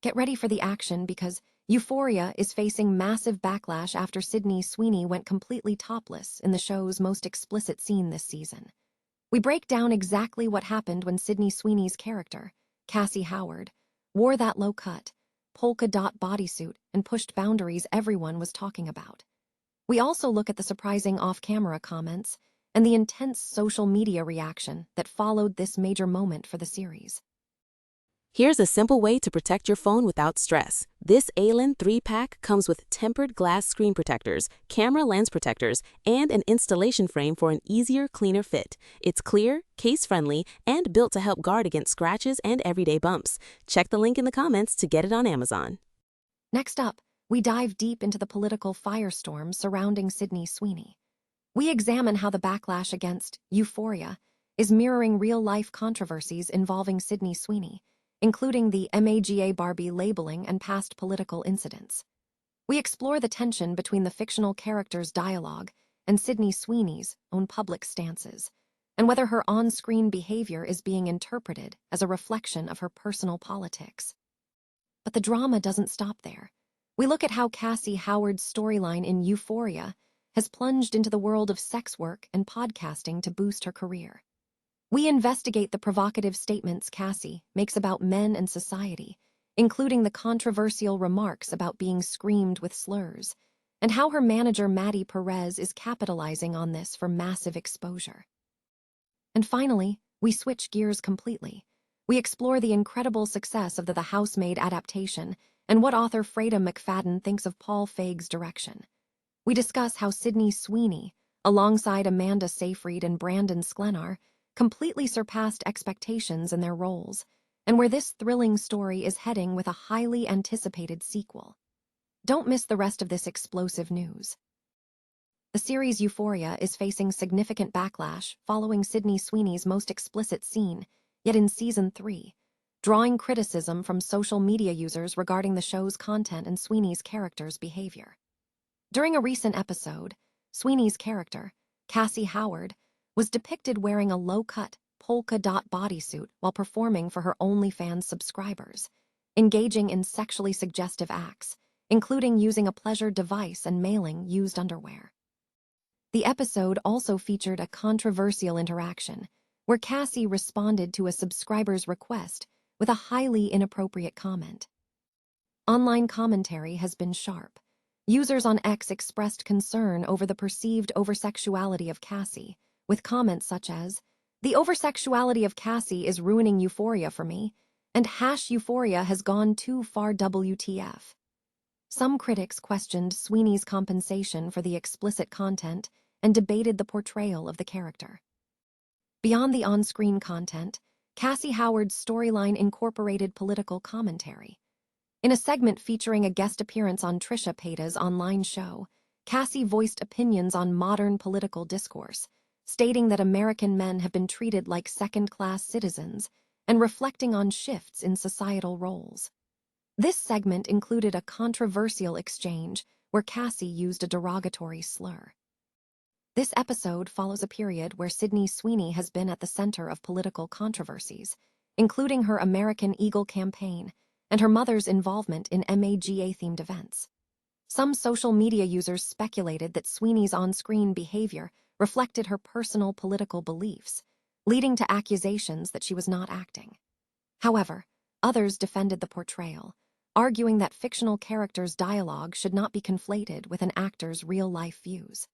Get ready for the action because Euphoria is facing massive backlash after Sydney Sweeney went completely topless in the show's most explicit scene this season. We break down exactly what happened when Sydney Sweeney's character, Cassie Howard, wore that low-cut, polka-dot bodysuit and pushed boundaries everyone was talking about. We also look at the surprising off-camera comments and the intense social media reaction that followed this major moment for the series. Here's a simple way to protect your phone without stress. This ALEN 3-pack comes with tempered glass screen protectors, camera lens protectors, and an installation frame for an easier, cleaner fit. It's clear, case-friendly, and built to help guard against scratches and everyday bumps. Check the link in the comments to get it on Amazon. Next up, we dive deep into the political firestorm surrounding Sydney Sweeney. We examine how the backlash against Euphoria is mirroring real-life controversies involving Sydney Sweeney, including the MAGA Barbie labeling and past political incidents. We explore the tension between the fictional character's dialogue and Sydney Sweeney's own public stances, and whether her on-screen behavior is being interpreted as a reflection of her personal politics. But the drama doesn't stop there. We look at how Cassie Howard's storyline in Euphoria has plunged into the world of sex work and podcasting to boost her career. We investigate the provocative statements Cassie makes about men and society, including the controversial remarks about being screamed with slurs, and how her manager Maddie Perez is capitalizing on this for massive exposure. And finally, we switch gears completely. We explore the incredible success of the Housemaid adaptation and what author Freda McFadden thinks of Paul Feig's direction. We discuss how Sydney Sweeney, alongside Amanda Seyfried and Brandon Sklenar, completely surpassed expectations in their roles, and where this thrilling story is heading with a highly anticipated sequel. Don't miss the rest of this explosive news. The series Euphoria is facing significant backlash following Sydney Sweeney's most explicit scene, yet in Season 3, drawing criticism from social media users regarding the show's content and Sweeney's character's behavior. During a recent episode, Sweeney's character, Cassie Howard, was depicted wearing a low-cut, polka-dot bodysuit while performing for her OnlyFans subscribers, engaging in sexually suggestive acts, including using a pleasure device and mailing used underwear. The episode also featured a controversial interaction, where Cassie responded to a subscriber's request with a highly inappropriate comment. Online commentary has been sharp. Users on X expressed concern over the perceived oversexuality of Cassie, with comments such as, "The oversexuality of Cassie is ruining Euphoria for me," and #Euphoria has gone too far WTF. Some critics questioned Sweeney's compensation for the explicit content and debated the portrayal of the character. Beyond the on-screen content, Cassie Howard's storyline incorporated political commentary. In a segment featuring a guest appearance on Trisha Paytas' online show, Cassie voiced opinions on modern political discourse, stating that American men have been treated like second-class citizens and reflecting on shifts in societal roles. This segment included a controversial exchange where Cassie used a derogatory slur. This episode follows a period where Sydney Sweeney has been at the center of political controversies, including her American Eagle campaign and her mother's involvement in MAGA-themed events. Some social media users speculated that Sweeney's on-screen behavior reflected her personal political beliefs, leading to accusations that she was not acting. However, others defended the portrayal, arguing that fictional characters' dialogue should not be conflated with an actor's real-life views.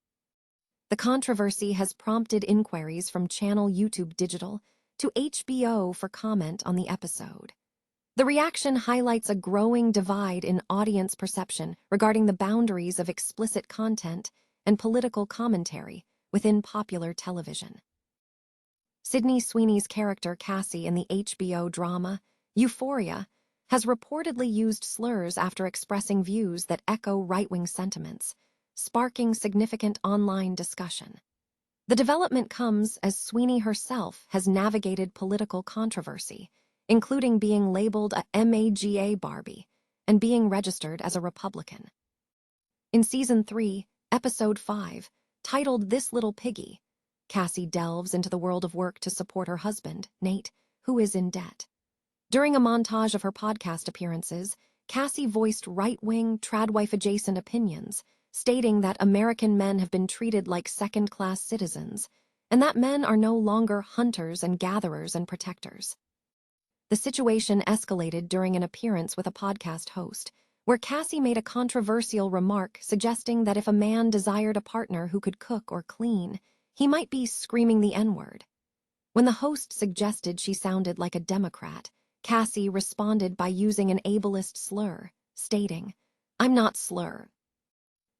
The controversy has prompted inquiries from channel YouTube Digital to HBO for comment on the episode. The reaction highlights a growing divide in audience perception regarding the boundaries of explicit content and political commentary within popular television. Sydney Sweeney's character Cassie in the HBO drama Euphoria has reportedly used slurs after expressing views that echo right-wing sentiments, sparking significant online discussion. The development comes as Sweeney herself has navigated political controversy, including being labeled a MAGA Barbie and being registered as a Republican. In Season 3, Episode 5, titled This Little Piggy, Cassie delves into the world of work to support her husband, Nate, who is in debt. During a montage of her podcast appearances, Cassie voiced right-wing, tradwife-adjacent opinions, stating that American men have been treated like second-class citizens, and that men are no longer hunters and gatherers and protectors. The situation escalated during an appearance with a podcast host, where Cassie made a controversial remark suggesting that if a man desired a partner who could cook or clean, he might be screaming the N-word. When the host suggested she sounded like a Democrat, Cassie responded by using an ableist slur, stating, "I'm not slur."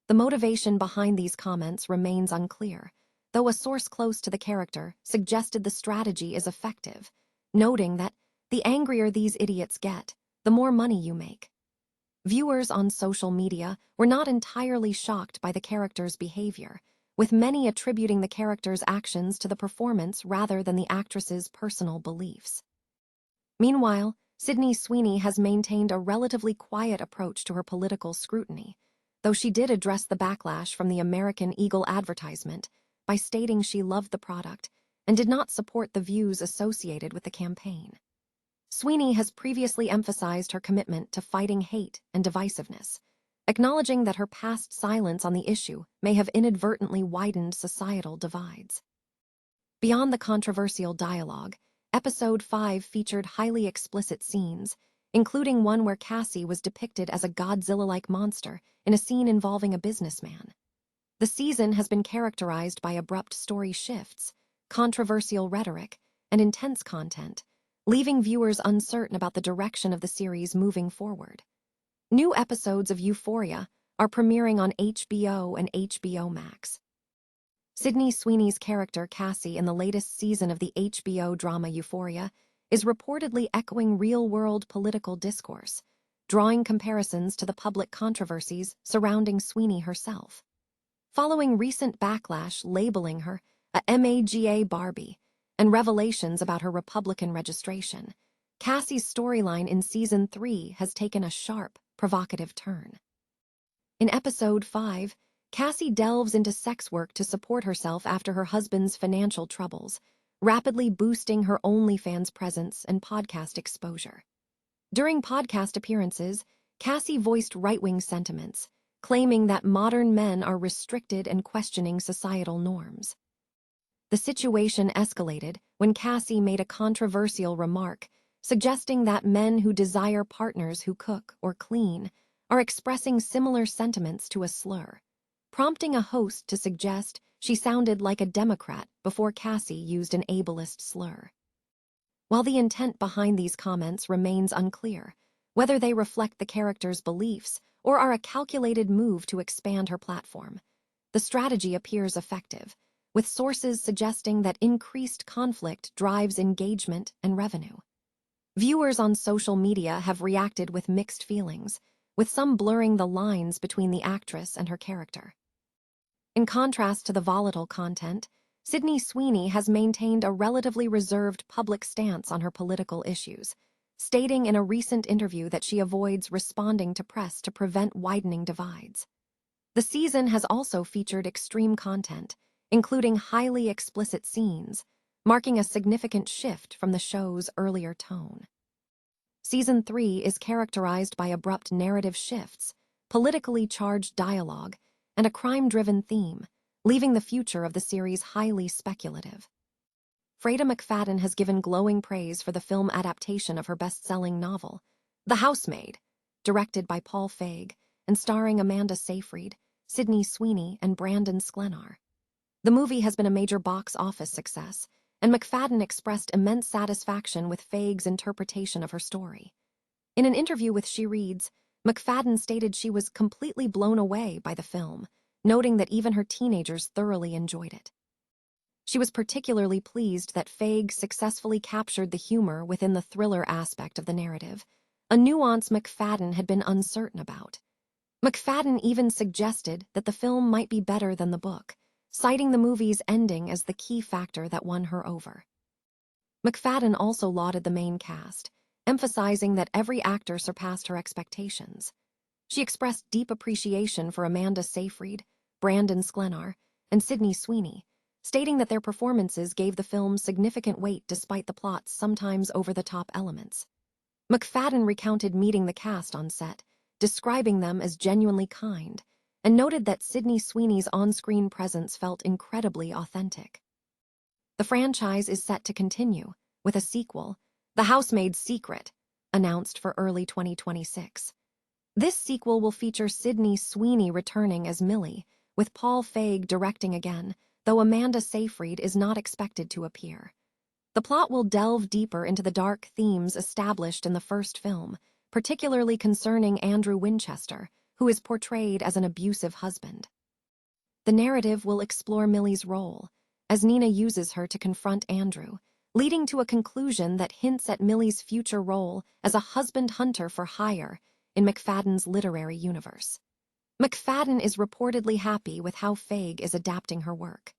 The motivation behind these comments remains unclear, though a source close to the character suggested the strategy is effective, noting that the angrier these idiots get, the more money you make. Viewers on social media were not entirely shocked by the character's behavior, with many attributing the character's actions to the performance rather than the actress's personal beliefs. Meanwhile, Sydney Sweeney has maintained a relatively quiet approach to her political scrutiny, though she did address the backlash from the American Eagle advertisement by stating she loved the product and did not support the views associated with the campaign. Sweeney has previously emphasized her commitment to fighting hate and divisiveness, acknowledging that her past silence on the issue may have inadvertently widened societal divides. Beyond the controversial dialogue, Episode 5 featured highly explicit scenes, including one where Cassie was depicted as a Godzilla-like monster in a scene involving a businessman. The season has been characterized by abrupt story shifts, controversial rhetoric, and intense content, leaving viewers uncertain about the direction of the series moving forward. New episodes of Euphoria are premiering on HBO and HBO Max. Sydney Sweeney's character Cassie in the latest season of the HBO drama Euphoria is reportedly echoing real-world political discourse, drawing comparisons to the public controversies surrounding Sweeney herself. Following recent backlash labeling her a MAGA Barbie and revelations about her Republican registration, Cassie's storyline in Season 3 has taken a sharp, provocative turn. In Episode 5, Cassie delves into sex work to support herself after her husband's financial troubles, rapidly boosting her OnlyFans presence and podcast exposure. During podcast appearances, Cassie voiced right-wing sentiments, claiming that modern men are restricted and questioning societal norms. The situation escalated when Cassie made a controversial remark, suggesting that men who desire partners who cook or clean are expressing similar sentiments to a slur, prompting a host to suggest she sounded like a Democrat before Cassie used an ableist slur. While the intent behind these comments remains unclear, whether they reflect the character's beliefs or are a calculated move to expand her platform, the strategy appears effective, with sources suggesting that increased conflict drives engagement and revenue. Viewers on social media have reacted with mixed feelings, with some blurring the lines between the actress and her character. In contrast to the volatile content, Sydney Sweeney has maintained a relatively reserved public stance on her political issues, stating in a recent interview that she avoids responding to press to prevent widening divides. The season has also featured extreme content, including highly explicit scenes, marking a significant shift from the show's earlier tone. Season 3 is characterized by abrupt narrative shifts, politically charged dialogue, and a crime-driven theme, leaving the future of the series highly speculative. Freda McFadden has given glowing praise for the film adaptation of her best-selling novel, The Housemaid, directed by Paul Feig and starring Amanda Seyfried, Sydney Sweeney, and Brandon Sklenar. The movie has been a major box office success, and McFadden expressed immense satisfaction with Feig's interpretation of her story. In an interview with She Reads, McFadden stated she was completely blown away by the film, noting that even her teenagers thoroughly enjoyed it. She was particularly pleased that Feig successfully captured the humor within the thriller aspect of the narrative, a nuance McFadden had been uncertain about. McFadden even suggested that the film might be better than the book, citing the movie's ending as the key factor that won her over. McFadden also lauded the main cast, emphasizing that every actor surpassed her expectations. She expressed deep appreciation for Amanda Seyfried, Brandon Sklenar, and Sydney Sweeney, stating that their performances gave the film significant weight despite the plot's sometimes over-the-top elements. McFadden recounted meeting the cast on set, describing them as genuinely kind, and noted that Sydney Sweeney's on-screen presence felt incredibly authentic. The franchise is set to continue, with a sequel, The Housemaid's Secret, announced for early 2026. This sequel will feature Sydney Sweeney returning as Millie, with Paul Feig directing again, though Amanda Seyfried is not expected to appear. The plot will delve deeper into the dark themes established in the first film, particularly concerning Andrew Winchester, who is portrayed as an abusive husband. The narrative will explore Millie's role, as Nina uses her to confront Andrew, leading to a conclusion that hints at Millie's future role as a husband hunter for hire in McFadden's literary universe. McFadden is reportedly happy with how Feig is adapting her work.